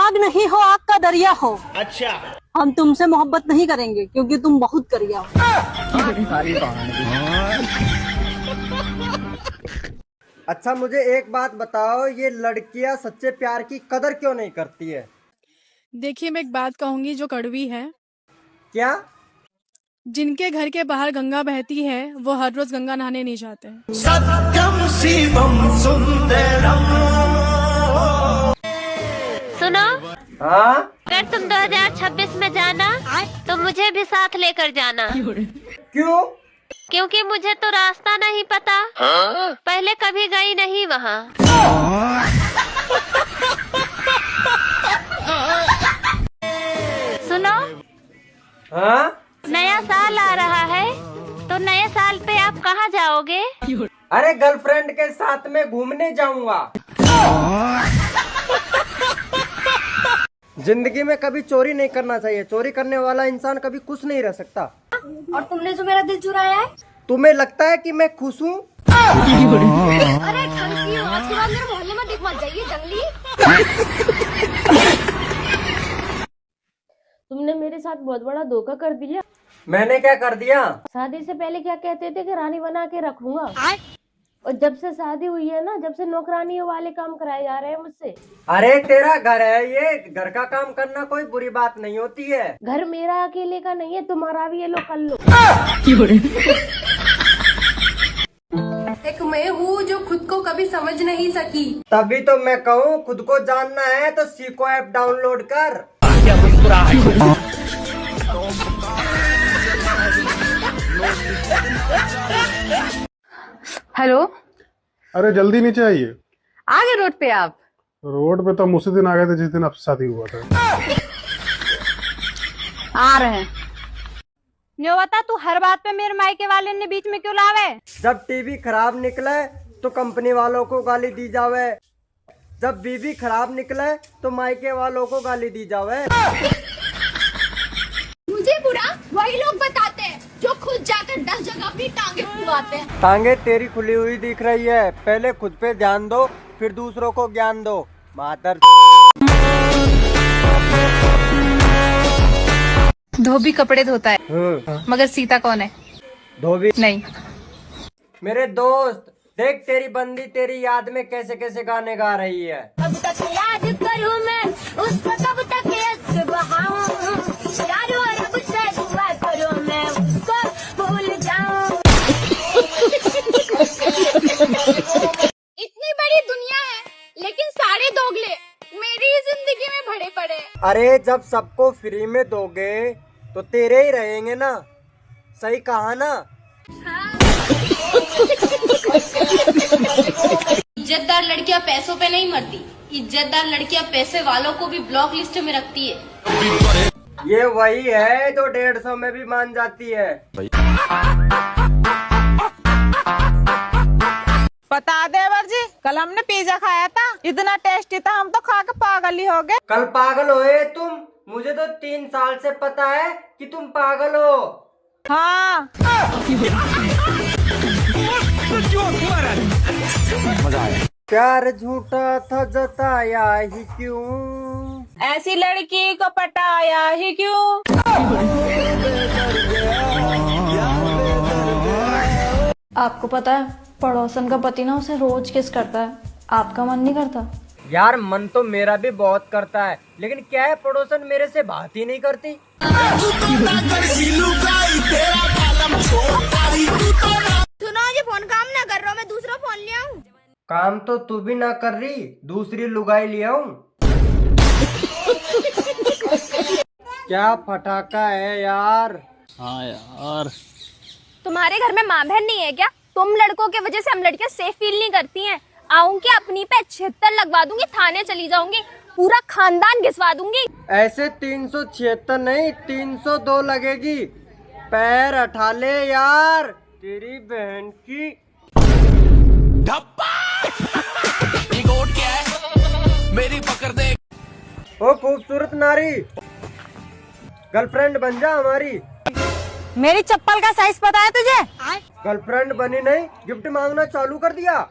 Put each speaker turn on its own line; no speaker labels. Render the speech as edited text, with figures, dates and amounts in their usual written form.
आग नहीं हो, आग का दरिया हो।
अच्छा,
हम तुमसे मोहब्बत नहीं करेंगे क्योंकि तुम बहुत करिया हो।
अच्छा मुझे एक बात बताओ, ये लड़कियां सच्चे प्यार की कदर क्यों नहीं करती है?
देखिए, मैं एक बात कहूंगी जो कड़वी है।
क्या?
जिनके घर के बाहर गंगा बहती है वो हर रोज गंगा नहाने नहीं जाते हैं।
सत्यम शिवम सुंदरम।
सुनो,
हाँ?
अगर तुम 2026 में जाना तो मुझे भी साथ लेकर जाना।
क्यों?
क्योंकि मुझे तो रास्ता नहीं पता। पहले कभी गई नहीं वहाँ। सुनो,
हाँ?
नया साल आ रहा है तो नए साल पे आप कहाँ जाओगे?
अरे गर्लफ्रेंड के साथ में घूमने जाऊंगा। जिंदगी में कभी चोरी नहीं करना चाहिए। चोरी करने वाला इंसान कभी खुश नहीं रह सकता।
और तुमने जो मेरा दिल चुराया है,
तुम्हें लगता है कि मैं खुश हूँ?
अरे ठंडी आज के बाद मेरे मोहल्ले में दिख मत जाइए जंगली।
तुमने मेरे साथ बहुत बड़ा धोखा कर दिया।
मैंने क्या कर दिया?
शादी से पहले क्या कहते थे कि रानी बना के रखूंगा, और जब से शादी हुई है ना, जब से नौकरानियों वाले काम कराए जा रहे हैं मुझसे।
अरे तेरा घर है, ये घर का काम करना कोई बुरी बात नहीं होती है।
घर मेरा अकेले का नहीं है, तुम्हारा भी है, लो कर लो।
एक मैं हूँ जो खुद को कभी समझ नहीं सकी।
तभी तो मैं कहूँ, खुद को जानना है तो सीको ऐप डाउनलोड कर।
हेलो,
अरे जल्दी नीचे आइए।
आगे रोड पे आप?
रोड पे तो हम उसी दिन आ गए थे जिस दिन आपसे शादी हुआ था।
आ रहे हैं।
न्यो बता, तू हर बात पे मेरे मायके वाले ने बीच में क्यों लावे?
जब टीवी खराब निकले तो कंपनी वालों को गाली दी जावे, जब बीबी खराब निकले तो मायके वालों को गाली दी जावे।
मुझे बुरा वही लोग बताते हैं जो खुद जाकर 10 जगह अपनी टांगे फुलवाते हैं।
टांगे तेरी खुली हुई दिख रही है, पहले खुद पे ध्यान दो फिर दूसरों को ज्ञान दो। मातर
धोबी कपड़े धोता है, मगर सीता कौन है?
धोबी
नहीं।
मेरे दोस्त देख, तेरी बंदी तेरी याद में कैसे कैसे गाने गा रही है।
अब तक याद करूं मैं उसको, कब तक यस बहाऊं, यारो रब से दुआ करूं मैं उसको भूल जाऊं। इतनी बड़ी दुनिया है लेकिन सारे दोगले मेरी जिंदगी में भरे पड़े।
अरे जब सबको फ्री में दोगे तो तेरे ही रहेंगे ना, सही कहा ना?
इज्जतदार लड़कियां पैसों पे नहीं मरती, इज्जतदार लड़कियां पैसे वालों को भी ब्लॉक लिस्ट में रखती है।
ये वही है जो 150 में भी मान जाती है।
बता देवर जी, कल हमने पिज्जा खाया था, इतना टेस्टी था, हम तो खा के पागल ही हो गए।
कल पागल होए तुम? मुझे तो 3 साल से पता है कि तुम पागल हो।
हाँ।
प्यार झूठा था जताया ही क्यों,
ऐसी लड़की को पटाया ही क्यों?
आपको पता है पड़ोसन का पति ना उसे रोज किस करता है, आपका मन नहीं करता?
यार मन तो मेरा भी बहुत करता है, लेकिन क्या है पड़ोसन मेरे से बात ही नहीं करती।
सुनो, ये फोन काम ना कर रहा, मैं दूसरा फोन ले आऊं?
काम तो तू भी ना कर रही, दूसरी लुगाई ले आऊं? क्या फटाका है यार।
हाँ यार,
तुम्हारे घर में माँ बहन नहीं है क्या? तुम लड़कों के वजह से हम लड़कियां सेफ फील नहीं करती हैं। आऊंगी अपनी पे 76 लगवा दूंगी, थाने चली जाऊंगी, पूरा खानदान घिसवा दूंगी।
ऐसे 376 नहीं 302 लगेगी। पैर हटा ले यार, तेरी बहन की।
क्या है मेरी पकड़ दे।
ओ खूबसूरत नारी, गर्लफ्रेंड बन जा हमारी।
मेरी चप्पल का साइज पता है तुझे?
गर्लफ्रेंड बनी नहीं, गिफ्ट मांगना चालू कर दिया।